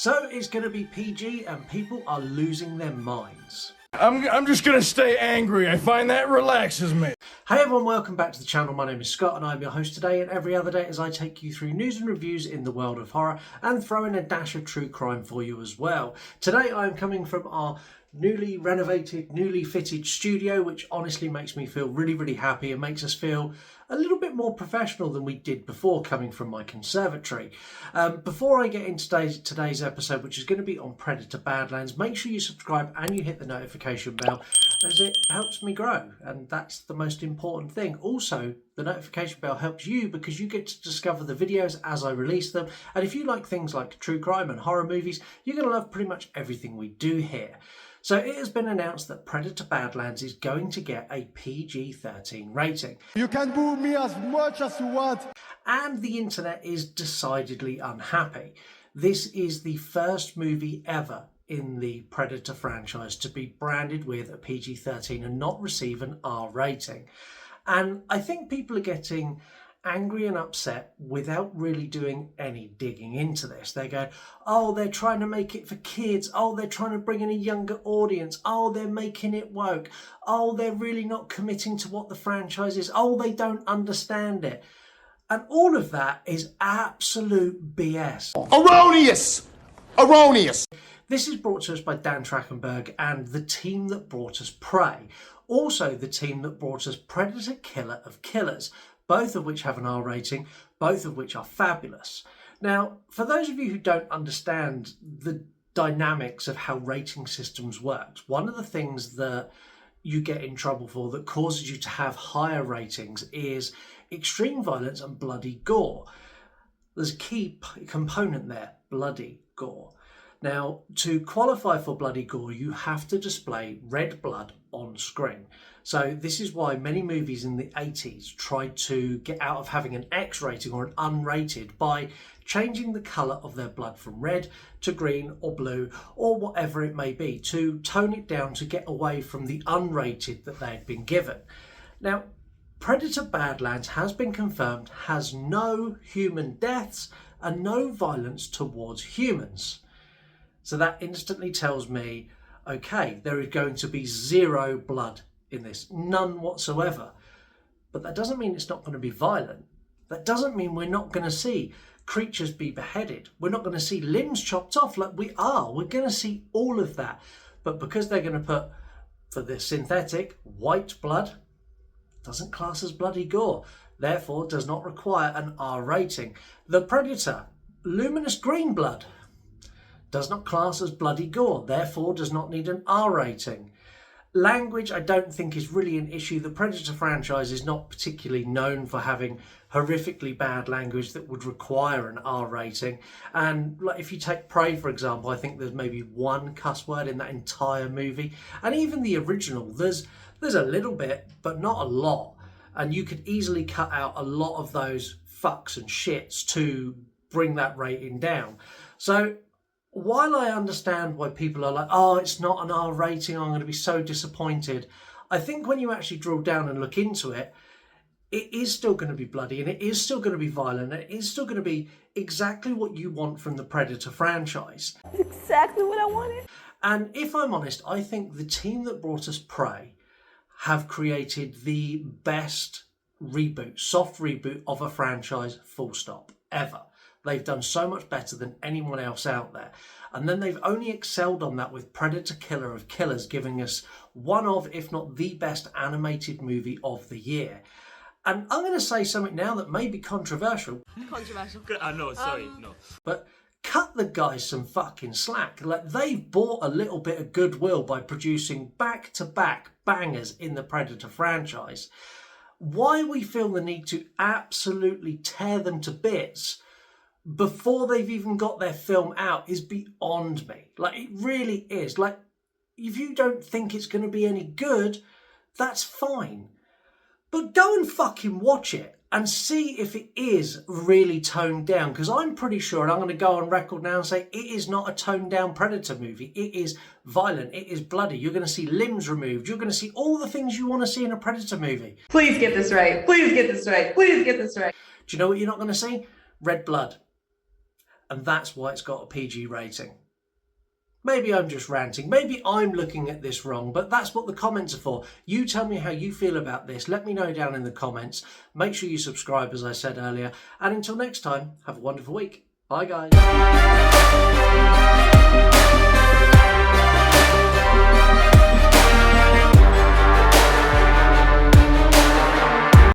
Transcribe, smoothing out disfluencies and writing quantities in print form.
So it's going to be PG and people are losing their minds. I'm just gonna stay angry. I find that relaxes me. Hey everyone, welcome back to the channel. My name is Scott and I'm your host today and every other day as I take you through news and reviews in the world of horror and throw in a dash of true crime for you as well. Today I'm coming from our newly renovated, newly fitted studio, which honestly makes me feel really happy and makes us feel a little bit more professional than we did before coming from my conservatory. Before I get into today's episode, which is going to be on Predator Badlands, make sure you subscribe and you hit the notification bell as it helps me grow, and that's the most important thing. Also, the notification bell helps you because you get to discover the videos as I release them, and if you like things like true crime and horror movies, you're going to love pretty much everything we do here. So it has been announced that Predator Badlands is going to get a PG-13 rating. You can boo me as much as you want. And the internet is decidedly unhappy. This is the first movie ever in the Predator franchise to be branded with a PG-13 and not receive an R rating. And I think people are getting angry and upset without really doing any digging into this. They go, oh, they're trying to make it for kids. Oh, they're trying to bring in a younger audience. Oh, they're making it woke. Oh, they're really not committing to what the franchise is. Oh, they don't understand it. And all of that is absolute BS. Erroneous! Erroneous! This is brought to us by Dan Trachtenberg and the team that brought us Prey. Also the team that brought us Predator Killer of Killers, both of which have an R rating, both of which are fabulous. Now, for those of you who don't understand the dynamics of how rating systems work, one of the things that you get in trouble for that causes you to have higher ratings is extreme violence and bloody gore. There's a key component there, bloody gore. Now, to qualify for bloody gore, you have to display red blood on screen. So this is why many movies in the 80s tried to get out of having an X rating or an unrated by changing the colour of their blood from red to green or blue or whatever it may be, to tone it down to get away from the unrated that they had been given. Now, Predator Badlands has been confirmed has no human deaths and no violence towards humans. So that instantly tells me, okay, there is going to be zero blood in this, none whatsoever. But that doesn't mean it's not going to be violent. That doesn't mean we're not going to see creatures be beheaded. We're not going to see limbs chopped off like we are. We're going to see all of that. But because they're going to put, for the synthetic, white blood, doesn't class as bloody gore, therefore does not require an R rating. The Predator, luminous green blood, does not class as bloody gore, therefore does not need an R rating. Language, I don't think, is really an issue. The Predator franchise is not particularly known for having horrifically bad language that would require an R rating. And like, if you take Prey, for example, I think there's maybe one cuss word in that entire movie. And even the original, there's a little bit, but not a lot. And you could easily cut out a lot of those fucks and shits to bring that rating down. So while I understand why people are like, oh, it's not an R rating, I'm going to be so disappointed, I think when you actually drill down and look into it, it is still going to be bloody and it is still going to be violent and it is still going to be exactly what you want from the Predator franchise. Exactly what I wanted. And if I'm honest, I think the team that brought us Prey have created the best reboot, soft reboot of a franchise, full stop, ever. They've done so much better than anyone else out there. And then they've only excelled on that with Predator Killer of Killers, giving us one of, if not the best animated movie of the year. And I'm going to say something now that may be controversial. Controversial. No, sorry, no. But cut the guys some fucking slack. Like, they've bought a little bit of goodwill by producing back-to-back bangers in the Predator franchise. Why we feel the need to absolutely tear them to bits before they've even got their film out is beyond me. Like, it really is. Like, if you don't think it's going to be any good, that's fine. But go and fucking watch it and see if it is really toned down. Because I'm pretty sure, and I'm going to go on record now and say, it is not a toned down Predator movie. It is violent. It is bloody. You're going to see limbs removed. You're going to see all the things you want to see in a Predator movie. Please get this right. Please get this right. Please get this right. Do you know what you're not going to see? Red blood. and that's why it's got a PG rating. Maybe I'm just ranting, maybe I'm looking at this wrong, but that's what the comments are for. You tell me how you feel about this, let me know down in the comments. Make sure you subscribe, as I said earlier, and until next time, have a wonderful week. Bye guys.